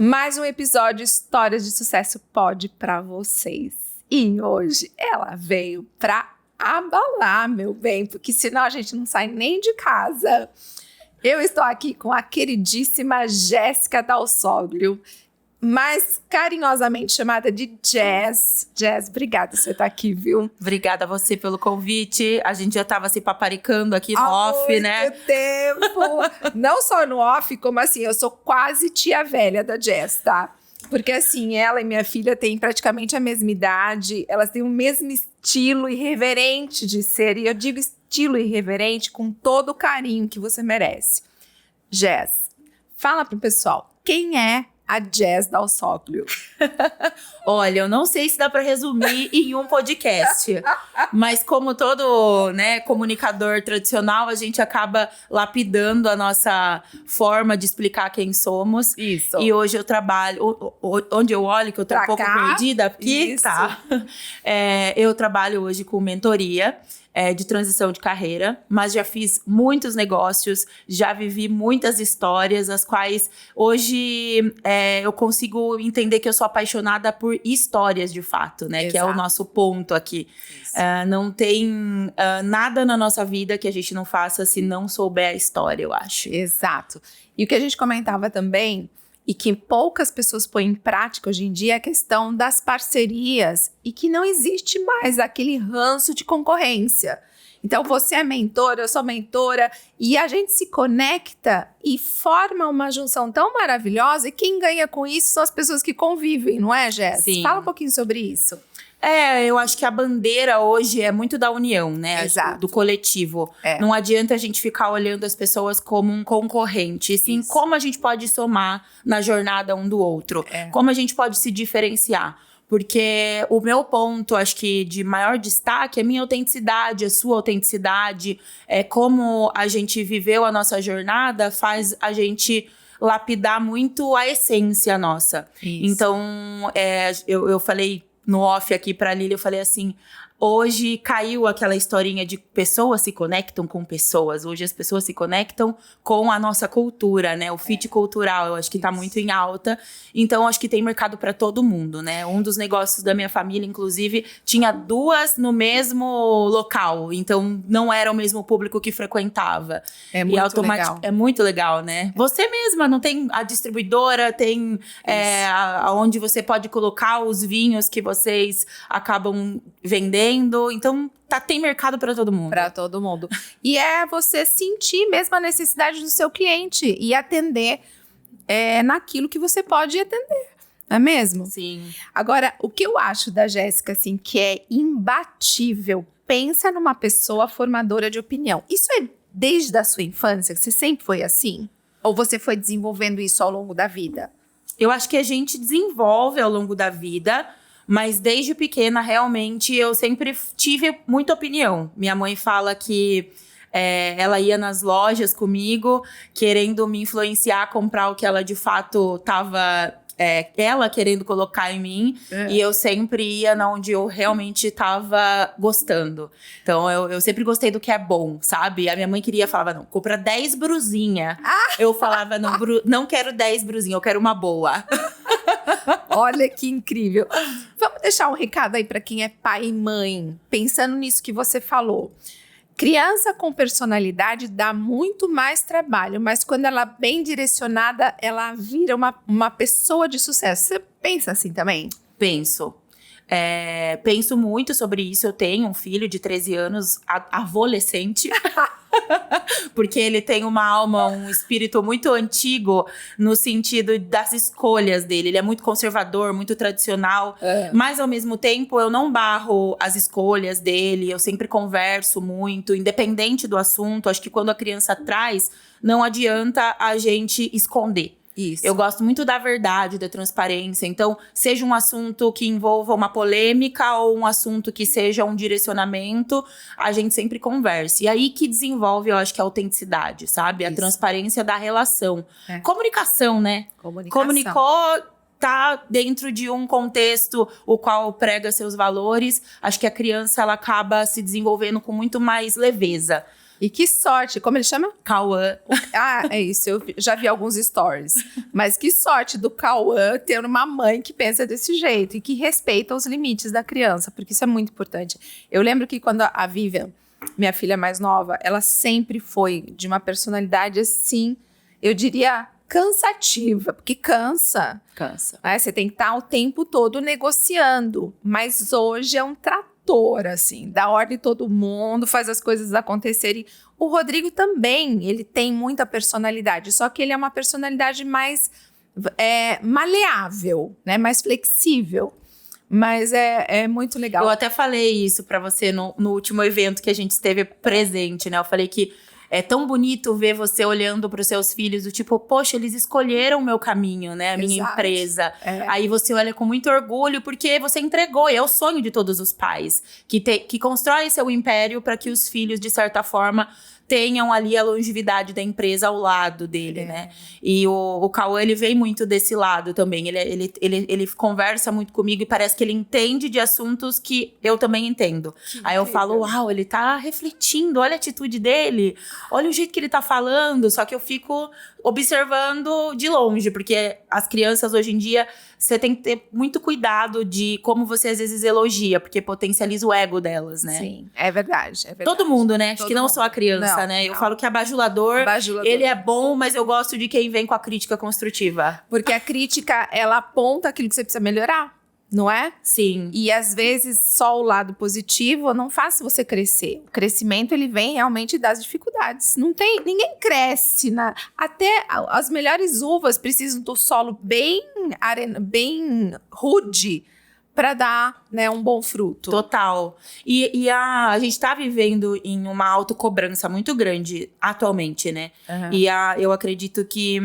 Mais um episódio Histórias de Sucesso Pod pra vocês. E hoje ela veio pra abalar, meu bem, porque senão a gente não sai nem de casa. Eu estou aqui com a queridíssima Jéssica Dalsoglio, mais carinhosamente chamada de Jazz. Jazz, obrigada por você estar aqui, viu? Obrigada a você pelo convite. A gente já estava se paparicando aqui no off, né? Há muito tempo. Não só no off, como assim, eu sou quase tia velha da Jazz, tá? Porque assim, ela e minha filha têm praticamente a mesma idade, elas têm o mesmo estilo irreverente de ser, e eu digo estilo irreverente com todo o carinho que você merece. Jazz, fala pro pessoal, quem é a Jazz Dalsoglio? Olha, eu não sei se dá para resumir em um podcast, mas como todo, né, comunicador tradicional, a gente acaba lapidando a nossa forma de explicar quem somos. Isso. E hoje eu trabalho, onde eu olho, que eu tô um pouco perdida, aqui, Isso. tá? Eu trabalho hoje com mentoria. De transição de carreira, mas já fiz muitos negócios, já vivi muitas histórias, as quais hoje eu consigo entender que eu sou apaixonada por histórias de fato, né? Exato. Que é o nosso ponto aqui. Não tem nada na nossa vida que a gente não faça se não souber a história, eu acho. Exato. E o que a gente comentava também, e que poucas pessoas põem em prática hoje em dia, é a questão das parcerias e que não existe mais aquele ranço de concorrência. Então, você é mentora, eu sou mentora, e a gente se conecta e forma uma junção tão maravilhosa, e quem ganha com isso são as pessoas que convivem, não é, Jéssica? Sim. Fala um pouquinho sobre isso. Eu acho que a bandeira hoje é muito da união, né? Exato. Do coletivo. Não adianta a gente ficar olhando as pessoas como um concorrente. E sim, como a gente pode somar na jornada um do outro. Como a gente pode se diferenciar. Porque o meu ponto, acho que de maior destaque, é a minha autenticidade, a sua autenticidade. Como a gente viveu a nossa jornada, faz a gente lapidar muito a essência nossa. Isso. Então, eu falei no off aqui pra Lili, eu falei assim, hoje caiu aquela historinha de pessoas se conectam com pessoas, hoje as pessoas se conectam com a nossa cultura, né, o fit cultural, eu acho que tá muito em alta, então acho que tem mercado pra todo mundo, né, um dos negócios da minha família, inclusive, tinha 2 no mesmo local, então não era o mesmo público que frequentava. É muito legal. É muito legal, né, você mesma, não tem a distribuidora, tem onde você pode colocar os vinhos que vocês acabam vendendo, então tem mercado para todo mundo. Para todo mundo. E é você sentir mesmo a necessidade do seu cliente e atender naquilo que você pode atender, não é mesmo? Sim. Agora, o que eu acho da Jéssica, assim, que é imbatível, pensa numa pessoa formadora de opinião. Isso é desde a sua infância? Você sempre foi assim? Ou você foi desenvolvendo isso ao longo da vida? Eu acho que a gente desenvolve ao longo da vida, mas desde pequena, realmente, eu sempre tive muita opinião. Minha mãe fala que ela ia nas lojas comigo, querendo me influenciar a comprar o que ela, de fato, estava... ela querendo colocar em mim, e eu sempre ia onde eu realmente estava gostando. Então, eu sempre gostei do que é bom, sabe? A minha mãe falava, não, compra 10 brusinha. Eu falava, não quero 10 brusinha, eu quero uma boa. Olha que incrível. Vamos deixar um recado aí para quem é pai e mãe, pensando nisso que você falou. Criança com personalidade dá muito mais trabalho, mas quando ela é bem direcionada, ela vira uma pessoa de sucesso. Você pensa assim também? Penso. Penso muito sobre isso. Eu tenho um filho de 13 anos, adolescente. Porque ele tem uma alma, um espírito muito antigo no sentido das escolhas dele. Ele é muito conservador, muito tradicional. Mas, ao mesmo tempo, eu não barro as escolhas dele. Eu sempre converso muito, independente do assunto. Acho que quando a criança traz, não adianta a gente esconder. Isso. Eu gosto muito da verdade, da transparência. Então, seja um assunto que envolva uma polêmica ou um assunto que seja um direcionamento, a gente sempre conversa. E aí que desenvolve, eu acho que a autenticidade, sabe? Isso. A transparência da relação. Comunicação, né? Comunicou, tá dentro de um contexto o qual prega seus valores. Acho que a criança, ela acaba se desenvolvendo com muito mais leveza. E que sorte, como ele chama? Cauã. Ah, é isso, eu já vi alguns stories. Mas que sorte do Cauã ter uma mãe que pensa desse jeito e que respeita os limites da criança, porque isso é muito importante. Eu lembro que quando a Vivian, minha filha mais nova, ela sempre foi de uma personalidade assim, eu diria cansativa, porque cansa. Cansa. Você tem que estar o tempo todo negociando, mas hoje é um trator, assim, dá ordem todo mundo, faz as coisas acontecerem. O Rodrigo também, ele tem muita personalidade, só que ele é uma personalidade mais maleável, né? Mais flexível. Mas é muito legal. Eu até falei isso pra você no último evento que a gente esteve presente, né? Eu falei que é tão bonito ver você olhando para os seus filhos, do tipo, poxa, eles escolheram o meu caminho, né? A minha empresa. Aí você olha com muito orgulho, porque você entregou. E é o sonho de todos os pais, que constrói seu império para que os filhos, de certa forma, tenham ali a longevidade da empresa ao lado dele, né? E o Cauã, ele vem muito desse lado também. Ele conversa muito comigo e parece que ele entende de assuntos que eu também entendo. Aí eu falo, uau, ele tá refletindo, olha a atitude dele, olha o jeito que ele tá falando. Só que eu fico observando de longe, porque as crianças hoje em dia, você tem que ter muito cuidado de como você às vezes elogia, porque potencializa o ego delas, né? Sim, é verdade. Todo mundo, né? Acho que não só a criança, né? Eu falo que bajulador, ele é bom, mas eu gosto de quem vem com a crítica construtiva. Porque a crítica, ela aponta aquilo que você precisa melhorar, não é? Sim. E às vezes só o lado positivo não faz você crescer. O crescimento, ele vem realmente das dificuldades. Ninguém cresce. Até as melhores uvas precisam do solo bem rude para dar, né, um bom fruto. Total. E a gente tá vivendo em uma autocobrança muito grande atualmente, né? Uhum. E eu acredito que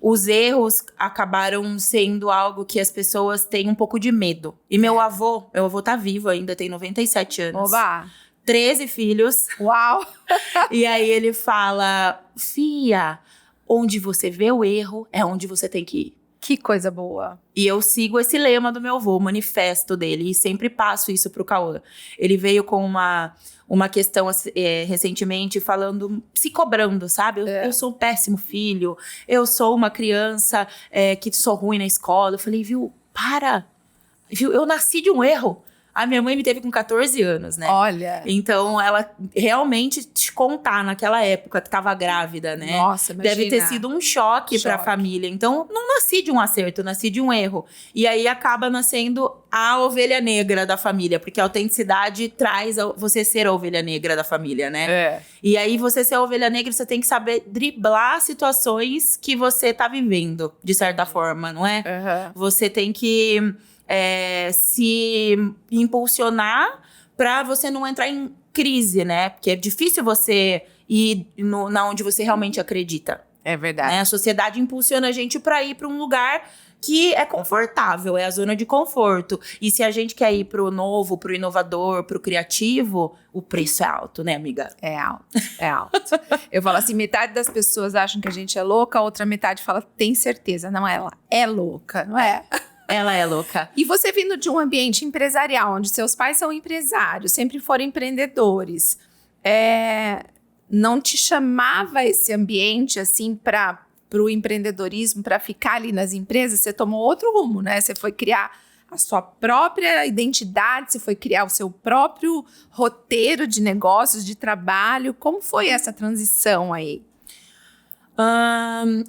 os erros acabaram sendo algo que as pessoas têm um pouco de medo. E meu avô tá vivo ainda, tem 97 anos. Oba! 13 filhos. Uau! E aí ele fala, Fia, onde você vê o erro é onde você tem que ir. Que coisa boa. E eu sigo esse lema do meu avô, o manifesto dele, e sempre passo isso pro Cauã. Ele veio com uma questão recentemente falando, se cobrando, sabe? Eu sou um péssimo filho, eu sou uma criança que sou ruim na escola. Eu falei, viu, viu, eu nasci de um erro. A minha mãe me teve com 14 anos, né? Olha. Então, ela realmente te contar naquela época que tava grávida, né? Nossa, imagina. Deve ter sido um choque pra família. Então, não nasci de um acerto, nasci de um erro. E aí, acaba nascendo a ovelha negra da família. Porque a autenticidade traz você ser a ovelha negra da família, né? E aí, você ser a ovelha negra, você tem que saber driblar situações que você tá vivendo, de certa forma, não é? Uhum. Você tem que se impulsionar para você não entrar em crise, né? Porque é difícil você ir na onde você realmente acredita. É verdade. Né? A sociedade impulsiona a gente para ir para um lugar que é confortável, é a zona de conforto. E se a gente quer ir pro novo, pro inovador, pro criativo, o preço é alto, né, amiga? É alto. Eu falo assim, metade das pessoas acham que a gente é louca, a outra metade fala, tem certeza. Não, ela é louca, não é? Ela é louca. E você vindo de um ambiente empresarial, onde seus pais são empresários, sempre foram empreendedores, não te chamava esse ambiente, assim, para o empreendedorismo, para ficar ali nas empresas? Você tomou outro rumo, né? Você foi criar a sua própria identidade, você foi criar o seu próprio roteiro de negócios, de trabalho. Como foi essa transição aí?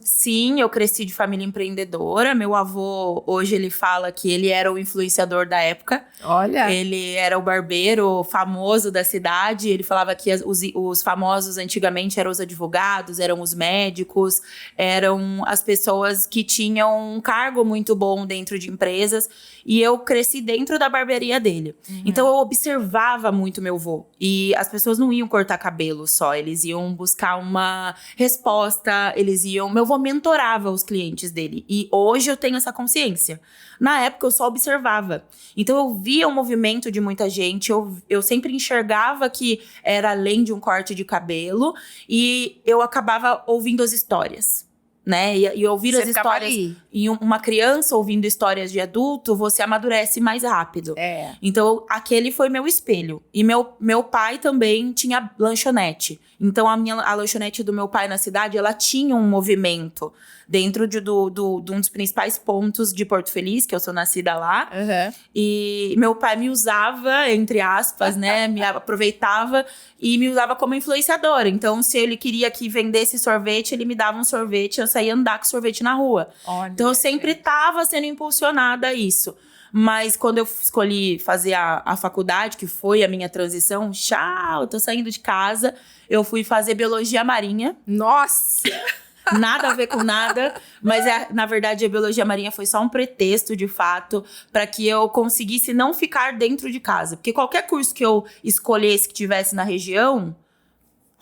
Sim, eu cresci de família empreendedora. Meu avô, hoje, ele fala que ele era o influenciador da época. Olha! Ele era o barbeiro famoso da cidade. Ele falava que os famosos antigamente eram os advogados, eram os médicos, eram as pessoas que tinham um cargo muito bom dentro de empresas. E eu cresci dentro da barbearia dele. Uhum. Então, eu observava muito meu avô. E as pessoas não iam cortar cabelo só, eles iam buscar uma resposta. Meu avô mentorava os clientes dele. E hoje eu tenho essa consciência. Na época eu só observava. Então eu via o movimento de muita gente. Eu sempre enxergava que era além de um corte de cabelo. E eu acabava ouvindo as histórias. né? E ouvir as histórias. E uma criança ouvindo histórias de adulto, você amadurece mais rápido. Então, aquele foi meu espelho. E meu pai também tinha lanchonete. Então, a lanchonete do meu pai na cidade, ela tinha um movimento dentro de um dos principais pontos de Porto Feliz, que eu sou nascida lá. E meu pai me usava, entre aspas, né? Me aproveitava e me usava como influenciadora. Então, se ele queria que vendesse sorvete, ele me dava um sorvete, eu saía andar com sorvete na rua. Então, eu sempre estava sendo impulsionada a isso. Mas quando eu escolhi fazer a faculdade, que foi a minha transição, tchau, eu tô saindo de casa, eu fui fazer biologia marinha. Nossa! Nada a ver com nada, mas na verdade a biologia marinha foi só um pretexto, de fato, para que eu conseguisse não ficar dentro de casa. Porque qualquer curso que eu escolhesse que tivesse na região,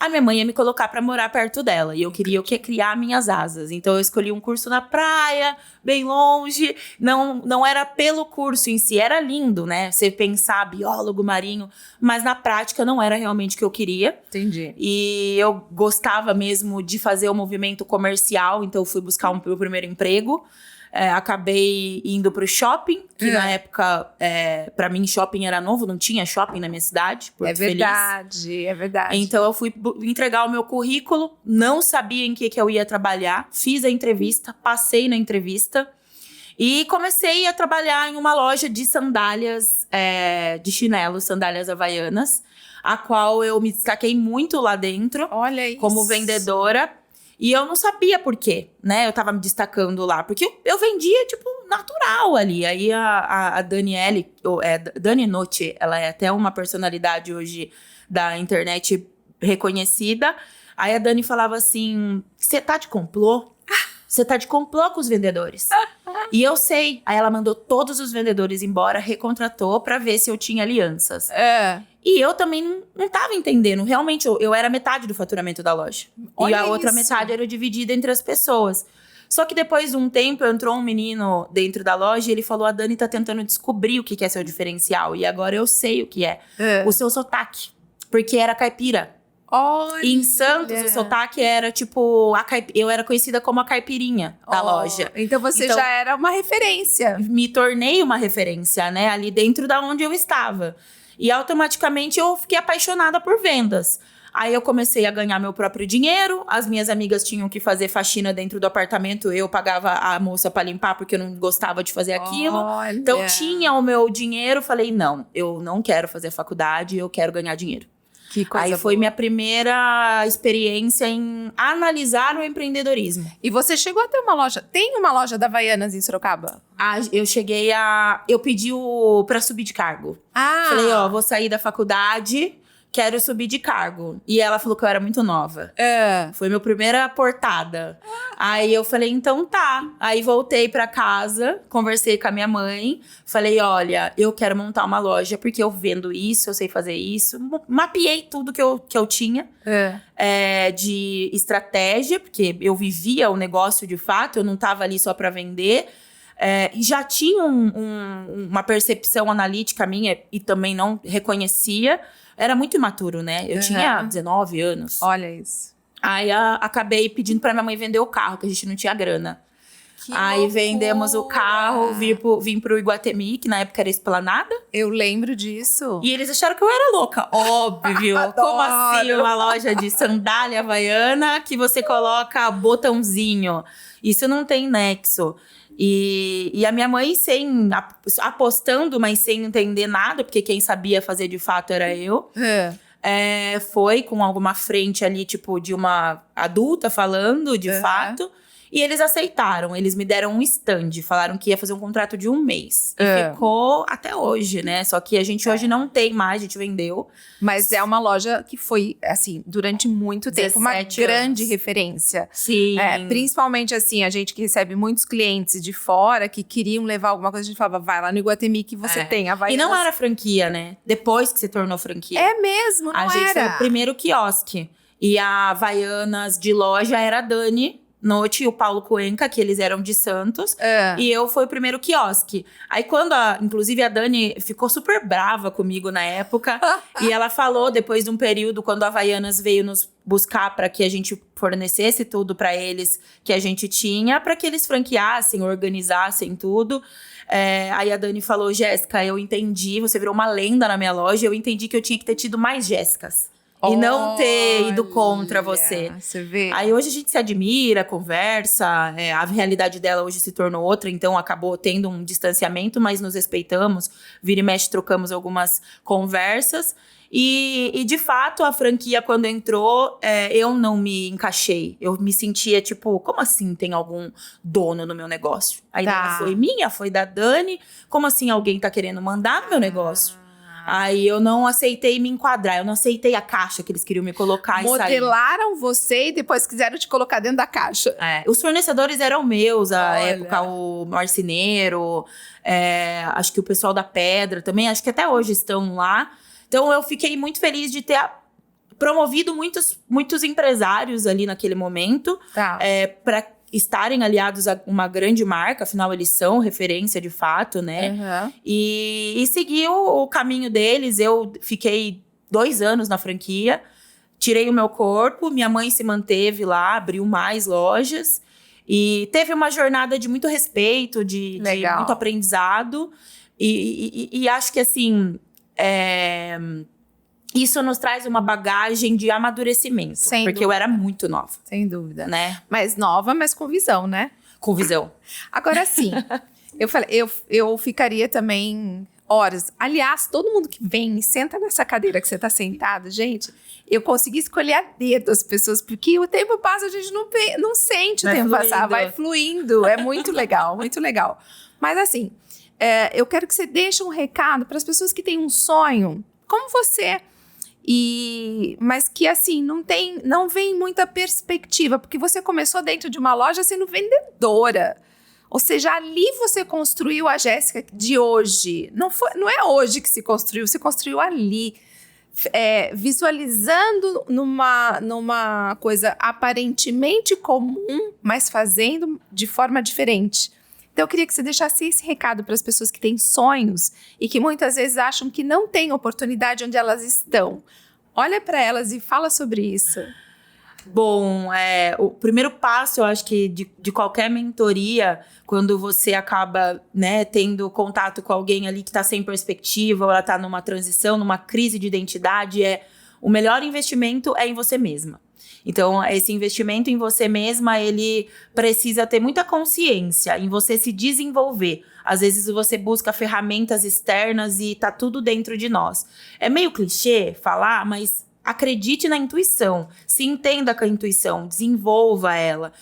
a minha mãe ia me colocar para morar perto dela. E eu queria criar minhas asas. Então, eu escolhi um curso na praia, bem longe. Não era pelo curso em si, era lindo, né? Você pensar biólogo marinho. Mas, na prática, não era realmente o que eu queria. Entendi. E eu gostava mesmo de fazer o movimento comercial. Então, eu fui buscar meu primeiro emprego. Acabei indo pro shopping, que na época, pra mim, shopping era novo, não tinha shopping na minha cidade. Porto Feliz. É verdade. Então, eu fui entregar o meu currículo, não sabia em que eu ia trabalhar, fiz a entrevista, passei na entrevista e comecei a trabalhar em uma loja de sandálias, de chinelos, sandálias havaianas, a qual eu me destaquei muito lá dentro. Olha isso. Como vendedora. E eu não sabia por quê, né? Eu tava me destacando lá. Porque eu vendia, tipo, natural ali. Aí a Daniele, Dani Notti, ela é até uma personalidade hoje da internet reconhecida. Aí a Dani falava assim, você tá de complô? Você tá de complô com os vendedores. E eu sei. Aí ela mandou todos os vendedores embora, recontratou pra ver se eu tinha alianças. E eu também não tava entendendo. Realmente, eu era metade do faturamento da loja. Olha e a outra isso. metade era dividida entre as pessoas. Só que depois de um tempo, entrou um menino dentro da loja e ele falou, a Dani tá tentando descobrir o que é seu diferencial. E agora eu sei o que é. O seu sotaque. Porque era caipira. Olha. E em Santos, o sotaque era tipo... eu era conhecida como a caipirinha da loja. Então você já era uma referência. Me tornei uma referência, né? Ali dentro da onde eu estava. E automaticamente eu fiquei apaixonada por vendas. Aí eu comecei a ganhar meu próprio dinheiro. As minhas amigas tinham que fazer faxina dentro do apartamento. Eu pagava a moça para limpar porque eu não gostava de fazer aquilo. Olha. Então tinha o meu dinheiro. Falei, não, eu não quero fazer faculdade. Eu quero ganhar dinheiro. Que coisa Aí foi boa. minha primeira experiência em analisar o empreendedorismo. E você chegou a ter uma loja... Tem uma loja da Havaianas em Sorocaba? Eu cheguei eu pedi pra subir de cargo. Falei, vou sair da faculdade, quero subir de cargo. E ela falou que eu era muito nova. Foi minha primeira portada. Aí eu falei, então tá. Aí voltei pra casa, conversei com a minha mãe. Falei, olha, eu quero montar uma loja porque eu vendo isso, eu sei fazer isso. Mapeei tudo que eu tinha de estratégia, porque eu vivia o negócio de fato, eu não tava ali só pra vender. E já tinha uma percepção analítica minha e também não reconhecia. Era muito imaturo, né? Eu tinha 19 anos. Olha isso. Aí acabei pedindo pra minha mãe vender o carro, que a gente não tinha grana. Aí vendemos o carro, vim pro Iguatemi, que na época era Esplanada. Eu lembro disso. E eles acharam que eu era louca. Óbvio. Como assim uma loja de sandália havaiana que você coloca botãozinho? Isso não tem nexo. E a minha mãe apostando, mas sem entender nada, porque quem sabia fazer de fato era eu. Foi com alguma frente ali, tipo, de uma adulta falando, de fato. E eles aceitaram, eles me deram um stand, falaram que ia fazer um contrato de 1 mês. E ficou até hoje, né? Só que a gente hoje não tem mais, a gente vendeu. Mas é uma loja que foi, assim, durante muito tempo, uma grande referência. Sim. Principalmente, assim, a gente que recebe muitos clientes de fora que queriam levar alguma coisa, a gente falava, vai lá no Iguatemi que você tem. E não era franquia, né? Depois que se tornou franquia. É mesmo, não A gente foi o primeiro quiosque. E a Havaianas de loja era a Dani, Tinha o Paulo Cuenca, que eles eram de Santos. E eu fui o primeiro quiosque. Aí quando, inclusive, a Dani ficou super brava comigo na época. E ela falou, depois de um período, quando a Havaianas veio nos buscar para que a gente fornecesse tudo para eles que a gente tinha, para que eles franqueassem, organizassem tudo. Aí a Dani falou, Jéssica, eu entendi, você virou uma lenda na minha loja, eu entendi que eu tinha que ter tido mais Jéssicas. E não ter ido contra você. Você vê? Aí hoje a gente se admira, conversa. A realidade dela hoje se tornou outra. Então acabou tendo um distanciamento, mas nos respeitamos. Vira e mexe, trocamos algumas conversas. E de fato, a franquia quando entrou, eu não me encaixei. Eu me sentia tipo, como assim tem algum dono no meu negócio? A ideia foi minha, foi da Dani. Como assim alguém tá querendo mandar no meu negócio? Aí eu não aceitei me enquadrar, eu não aceitei a caixa que eles queriam me colocar e sair. Modelaram você e depois quiseram te colocar dentro da caixa. Os fornecedores eram meus, à época, o marceneiro, acho que o pessoal da Pedra também, acho que até hoje estão lá. Então eu fiquei muito feliz de ter promovido muitos empresários ali naquele momento, para estarem aliados a uma grande marca, afinal eles são referência de fato, né? Uhum. E segui o caminho deles. Eu fiquei 2 anos na franquia, tirei o meu corpo, minha mãe se manteve lá, abriu mais lojas e teve uma jornada de muito respeito, de muito aprendizado e acho que assim, isso nos traz uma bagagem de amadurecimento. Porque eu era muito nova. Sem dúvida. Né? Mas nova, mas com visão, né? Com visão. Agora sim, eu ficaria também horas. Aliás, todo mundo que vem e senta nessa cadeira que você tá sentado, gente, eu consegui escolher a dedo as pessoas, porque o tempo passa, a gente não sente o tempo passar, vai fluindo. É muito legal, muito legal. Mas assim, eu quero que você deixe um recado para as pessoas que têm um sonho, como você. Mas que assim, não vem muita perspectiva, porque você começou dentro de uma loja sendo vendedora. Ou seja, ali você construiu a Jéssica de hoje. Não é hoje que se construiu ali. Visualizando numa coisa aparentemente comum, mas fazendo de forma diferente. Então, eu queria que você deixasse esse recado para as pessoas que têm sonhos e que muitas vezes acham que não têm oportunidade onde elas estão. Olha para elas e fala sobre isso. Bom, o primeiro passo, eu acho que de qualquer mentoria, quando você acaba, né, tendo contato com alguém ali que está sem perspectiva, ou ela está numa transição, numa crise de identidade, o melhor investimento é em você mesma. Então, esse investimento em você mesma, ele precisa ter muita consciência em você se desenvolver. Às vezes você busca ferramentas externas e tá tudo dentro de nós. É meio clichê falar, mas acredite na intuição. Se entenda com a intuição, desenvolva ela.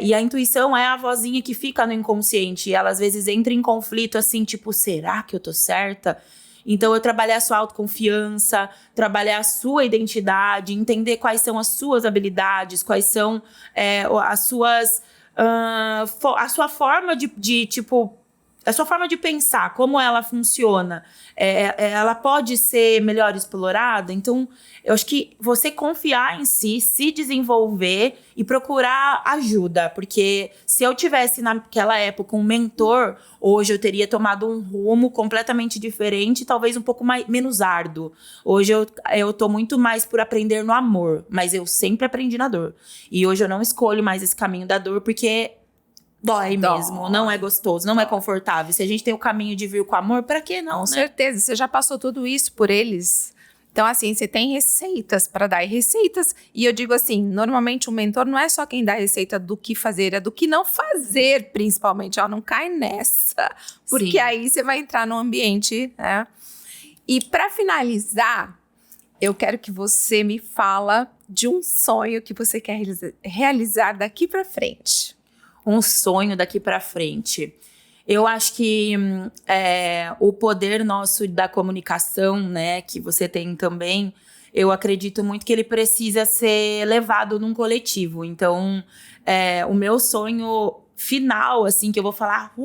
E a intuição é a vozinha que fica no inconsciente. E ela às vezes entra em conflito assim, tipo, será que eu tô certa? Então, eu trabalhar a sua autoconfiança, trabalhar a sua identidade, entender quais são as suas habilidades, quais são a sua forma a sua forma de pensar, como ela funciona. Ela pode ser melhor explorada. Então, eu acho que você confiar em si, se desenvolver e procurar ajuda. Porque se eu tivesse naquela época um mentor, hoje eu teria tomado um rumo completamente diferente, talvez um pouco menos árduo. Hoje eu tô muito mais por aprender no amor, mas eu sempre aprendi na dor. E hoje eu não escolho mais esse caminho da dor, porque dói mesmo, não é gostoso, não é confortável. Se a gente tem o caminho de vir com amor, pra que não, Com né? certeza, você já passou tudo isso por eles. Então, assim, você tem receitas para dar. E eu digo assim, normalmente um mentor não é só quem dá receita do que fazer, é do que não fazer, principalmente. Não cai nessa, porque aí você vai entrar num ambiente, né? E para finalizar, eu quero que você me fala de um sonho que você quer realizar daqui para frente. Um sonho daqui para frente. Eu acho que o poder nosso da comunicação, né, que você tem também, eu acredito muito que ele precisa ser levado num coletivo. Então, o meu sonho final, assim, que eu vou falar,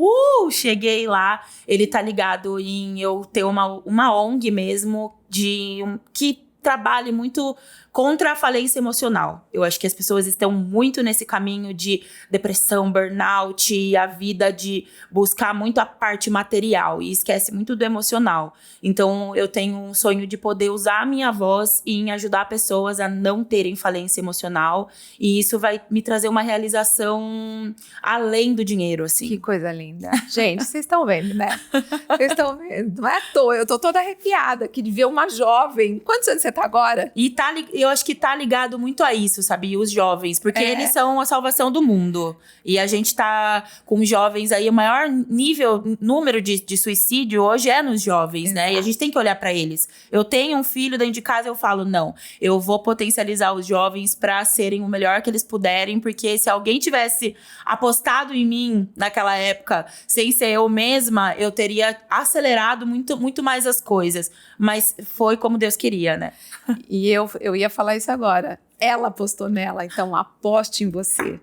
cheguei lá, ele tá ligado em eu ter uma ONG mesmo, que trabalhe muito contra a falência emocional. Eu acho que as pessoas estão muito nesse caminho de depressão, burnout e a vida de buscar muito a parte material e esquece muito do emocional. Então, eu tenho um sonho de poder usar a minha voz em ajudar pessoas a não terem falência emocional, e isso vai me trazer uma realização além do dinheiro, assim. Que coisa linda. Gente, vocês estão vendo, né? Vocês estão vendo. Não é à toa, eu tô toda arrepiada aqui de ver uma jovem. Quantos anos você tá agora? E eu acho que tá ligado muito a isso, sabe? Os jovens, porque eles são a salvação do mundo. E a gente tá com jovens aí, o maior número de suicídio hoje é nos jovens, né? E a gente tem que olhar pra eles. Eu tenho um filho dentro de casa, eu falo, não, eu vou potencializar os jovens pra serem o melhor que eles puderem, porque se alguém tivesse apostado em mim naquela época, sem ser eu mesma, eu teria acelerado muito, muito mais as coisas. Mas foi como Deus queria, né? E eu ia falar isso agora. Ela apostou nela, então aposte em você.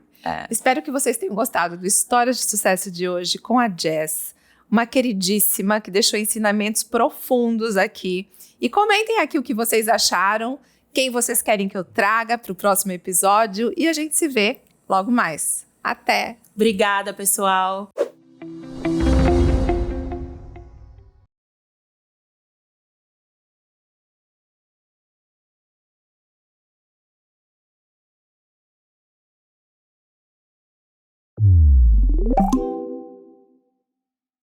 Espero que vocês tenham gostado do Histórias de Sucesso de hoje com a Jess, uma queridíssima que deixou ensinamentos profundos aqui. E comentem aqui o que vocês acharam, quem vocês querem que eu traga para o próximo episódio, e a gente se vê logo mais. Até! Obrigada, pessoal!